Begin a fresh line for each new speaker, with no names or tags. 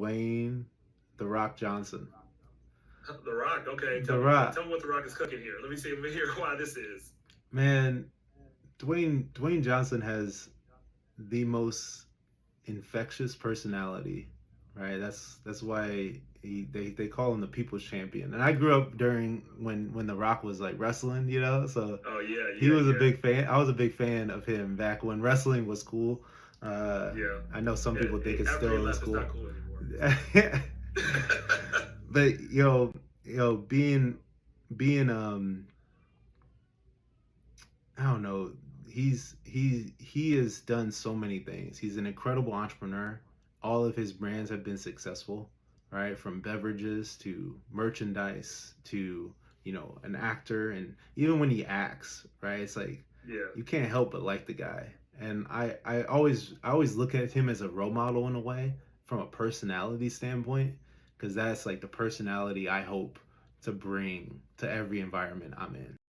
Dwayne The Rock Johnson.
The Rock. Okay,
The Rock,
tell me what The Rock is cooking here. Let me hear why this is.
man, Dwayne Johnson has the most infectious personality, right? That's why they call him the people's champion. And I grew up during when The Rock was like wrestling, so
Oh yeah,
he
yeah,
was a
yeah,
big fan. I was a big fan of him back when wrestling was cool. Uh,
yeah.
I know some people think it
After he
still is
left, it's
cool.
not cool anymore.
But being I don't know, he has done so many things. He's an incredible entrepreneur. All of his brands have been successful, right? From beverages to merchandise to an actor, and even when he acts, right? It's like
Yeah.
you can't help but like the guy. And I always look at him as a role model in a way from a personality standpoint, because that's like the personality I hope to bring to every environment I'm in.